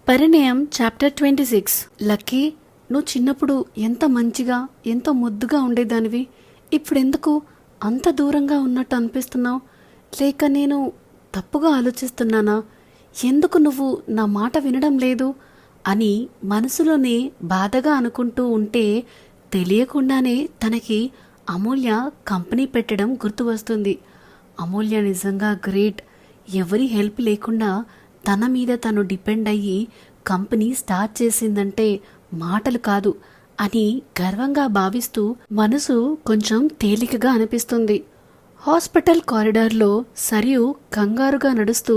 పరిణయం chapter 26. Lucky, నువ్వు చిన్నప్పుడు ఎంత మంచిగా ఎంతో ముద్దుగా ఉండేదానివి. ఇప్పుడెందుకు అంత దూరంగా ఉన్నట్టు అనిపిస్తున్నావు? లేక నేను తప్పుగా ఆలోచిస్తున్నానా? ఎందుకు నువ్వు నా మాట వినడం లేదు అని మనసులోనే బాధగా అనుకుంటూ ఉంటే తెలియకుండానే తనకి అమూల్య కంపెనీ పెట్టడం గుర్తు వస్తుంది. అమూల్య నిజంగా గ్రేట్. ఎవరి హెల్ప్ లేకుండా తన మీద తను డిపెండ్ అయ్యి కంపెనీ స్టార్ట్ చేసిందంటే మాటలు కాదు అని గర్వంగా భావిస్తూ మనసు కొంచెం తేలికగా అనిపిస్తుంది. హాస్పిటల్ కారిడార్లో సరియు కంగారుగా నడుస్తూ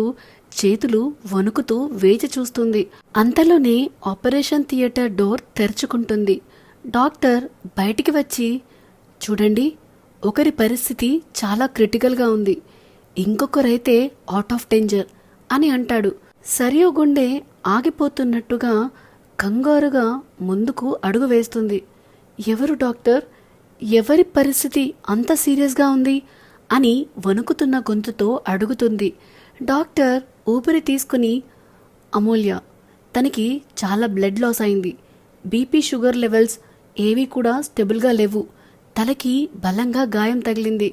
చేతులు వణుకుతూ వేచి చూస్తుంది. అంతలోనే ఆపరేషన్ థియేటర్ డోర్ తెరుచుకుంటుంది. డాక్టర్ బయటికి వచ్చి, చూడండి, ఒకరి పరిస్థితి చాలా క్రిటికల్గా ఉంది, ఇంకొకరైతే అవుట్ ఆఫ్ డేంజర్ అని అంటాడు. సరియు గుండె ఆగిపోతున్నట్టుగా కంగారుగా ముందుకు అడుగు వేస్తుంది. ఎవరు డాక్టర్? ఎవరి పరిస్థితి అంత సీరియస్గా ఉంది అని వణుకుతున్న గొంతుతో అడుగుతుంది. డాక్టర్ ఊపిరి తీసుకుని, అమూల్య, తనకి చాలా బ్లడ్ లాస్ అయింది. బీపీ షుగర్ లెవెల్స్ ఏవి కూడా స్టెబుల్గా లేవు. తలకి బలంగా గాయం తగిలింది.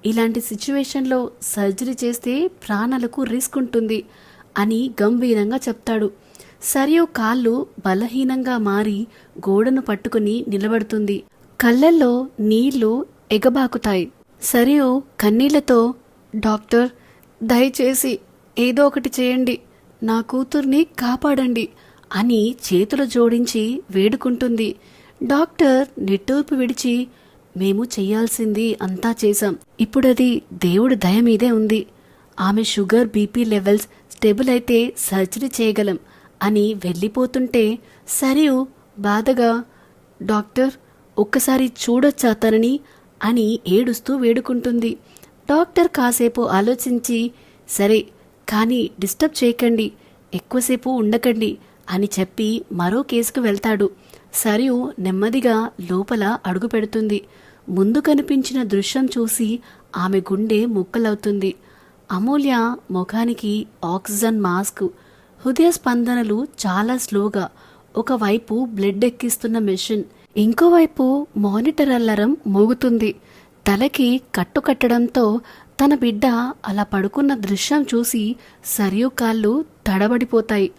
ఇలాంటి సిచ్యువేషన్లో సర్జరీ చేస్తే ప్రాణాలకు రిస్క్ ఉంటుంది అని గంభీరంగా చెప్తాడు. సరియు కాళ్ళు బలహీనంగా మారి గోడను పట్టుకుని నిలబడుతుంది. కళ్ళల్లో నీళ్లు ఎగబాకుతాయి. సరియు కన్నీళ్లతో, డాక్టర్, దయచేసి ఏదో ఒకటి చేయండి, నా కూతుర్ని కాపాడండి అని చేతులు జోడించి వేడుకుంటుంది. డాక్టర్ నిట్టూర్పు విడిచి, మేము చెయ్యాల్సింది అంతా చేశాం. ఇప్పుడది దేవుడి దయ మీదే ఉంది. ఆమె షుగర్ బీపీ లెవెల్స్ స్టేబుల్ అయితే సర్జరీ చేయగలం అని వెళ్ళిపోతుంటే సరియు బాధగా, డాక్టర్, ఒక్కసారి చూడొచ్చా తనని అని ఏడుస్తూ వేడుకుంటుంది. డాక్టర్ కాసేపు ఆలోచించి, సరే, కానీ డిస్టర్బ్ చేయకండి, ఎక్కువసేపు ఉండకండి అని చెప్పి మరో కేసుకు వెళ్తాడు. సరియు నెమ్మదిగా లోపల అడుగు పెడుతుంది. ముందు కనిపించిన దృశ్యం చూసి ఆమె గుండె ముక్కలవుతుంది. అమూల్య ముఖానికి ఆక్సిజన్ మాస్క్, హృదయ స్పందనలు చాలా స్లోగా, ఒకవైపు బ్లడ్ ఎక్కిస్తున్న మెషిన్, ఇంకోవైపు మానిటర్ అల్లారం మోగుతుంది. తలకి కట్టుకట్టడంతో తన బిడ్డ అలా పడుకున్న దృశ్యం చూసి సరియు కాళ్ళు తడబడిపోతాయి.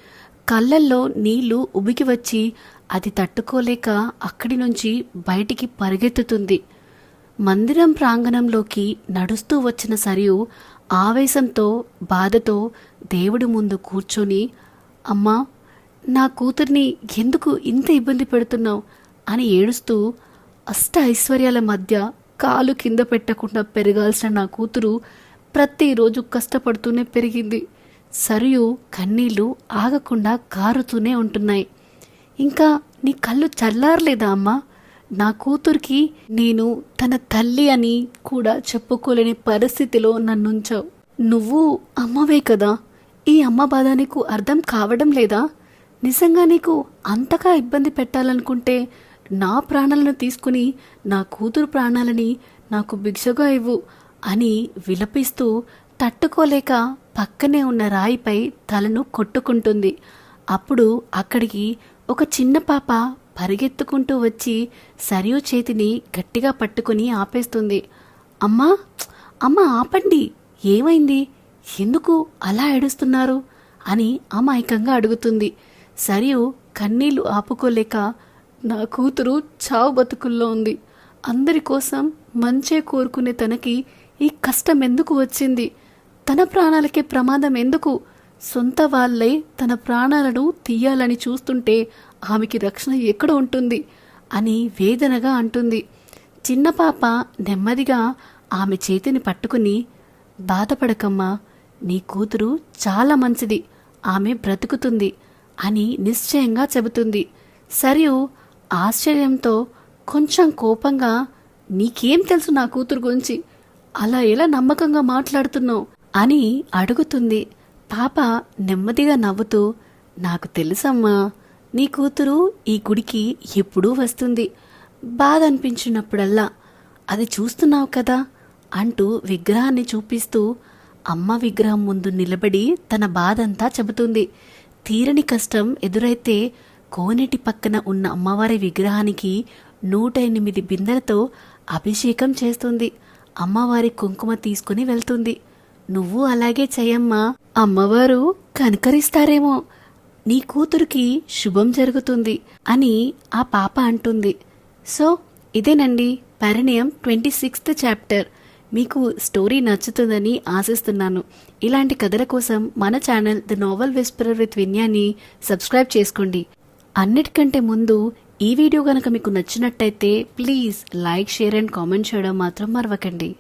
కళ్ళల్లో నీళ్లు ఉబికి వచ్చి అది తట్టుకోలేక అక్కడి నుంచి బయటికి పరిగెత్తుతుంది. మందిరం ప్రాంగణంలోకి నడుస్తూ వచ్చిన సరియు ఆవేశంతో బాధతో దేవుడి ముందు కూర్చొని, అమ్మా, నా కూతుర్ని ఎందుకు ఇంత ఇబ్బంది పెడుతున్నావు అని ఏడుస్తూ, అష్ట ఐశ్వర్యాల మధ్య కాలు కింద పెట్టకుండా పెరగాల్సిన నా కూతురు ప్రతిరోజు కష్టపడుతూనే పెరిగింది. సరియు కన్నీళ్లు ఆగకుండా కారుతూనే ఉంటున్నాయి. ఇంకా నీ కళ్ళు చల్లారలేదా అమ్మా? నా కూతురికి నేను తన తల్లి అని కూడా చెప్పుకోలేని పరిస్థితిలో నన్నుంచావు. నువ్వు అమ్మవే కదా, ఈ అమ్మ బాధ నీకు అర్థం కావడం లేదా? నిజంగా నీకు అంతగా ఇబ్బంది పెట్టాలనుకుంటే నా ప్రాణాలను తీసుకుని నా కూతురు ప్రాణాలని నాకు భిక్షగా ఇవ్వు అని విలపిస్తూ తట్టుకోలేక పక్కనే ఉన్న రాయిపై తలను కొట్టుకుంటుంది. అప్పుడు అక్కడికి ఒక చిన్న పాప పరిగెత్తుకుంటూ వచ్చి సరియు చేతిని గట్టిగా పట్టుకుని ఆపేస్తుంది. అమ్మా, అమ్మ, ఆపండి, ఏమైంది? ఎందుకు అలా ఏడుస్తున్నారు అని అమాయకంగా అడుగుతుంది. సరియు కన్నీళ్లు ఆపుకోలేక, నా కూతురు చావు బతుకుల్లో ఉంది. అందరి కోసం మంచే కోరుకునే తనకి ఈ కష్టం ఎందుకు వచ్చింది? తన ప్రాణాలకే ప్రమాదం ఎందుకు? సొంత వాళ్ళే తన ప్రాణాలను తీయాలని చూస్తుంటే ఆమెకి రక్షణ ఎక్కడ ఉంటుంది అని వేదనగా అంటుంది. చిన్న పాప నెమ్మదిగా ఆమె చేతిని పట్టుకుని, బాధపడకమ్మా, నీ కూతురు చాలా మంచిది, ఆమె బ్రతుకుతుంది అని నిశ్చయంగా చెబుతుంది. సరియు ఆశ్చర్యంతో కొంచెం కోపంగా, నీకేం తెలుసు నా కూతురు గురించి? అలా ఎలా నమ్మకంగా మాట్లాడుతున్నావు అని అడుగుతుంది. పాప నెమ్మదిగా నవ్వుతూ, నాకు తెలుసమ్మా, నీ కూతురు ఈ గుడికి ఎప్పుడూ వస్తుంది, బాధ అనిపించినప్పుడల్లా, అది చూస్తున్నావు కదా అంటూ విగ్రహాన్ని చూపిస్తూ అమ్మ విగ్రహం ముందు నిలబడి తన బాధంతా చెబుతుంది. తీరని కష్టం ఎదురైతే కోనేటి పక్కన ఉన్న అమ్మవారి విగ్రహానికి 108 బిందెలతో అభిషేకం చేస్తుంది. అమ్మవారి కుంకుమ తీసుకుని వెళ్తుంది. నువ్వు అలాగే చెయ్యమ్మా, అమ్మవారు కనికరిస్తారేమో, నీ కూతురికి శుభం జరుగుతుంది అని ఆ పాప అంటుంది. సో ఇదేనండి పరిణయం 26th చాప్టర్. మీకు స్టోరీ నచ్చుతుందని ఆశిస్తున్నాను. ఇలాంటి కథల కోసం మన channel the novel whisperer with విన్యాని సబ్స్క్రైబ్ చేసుకోండి. అన్నిటికంటే ముందు ఈ వీడియో గనక మీకు నచ్చినట్టయితే please like, share and comment చేయడం మాత్రం మరవకండి.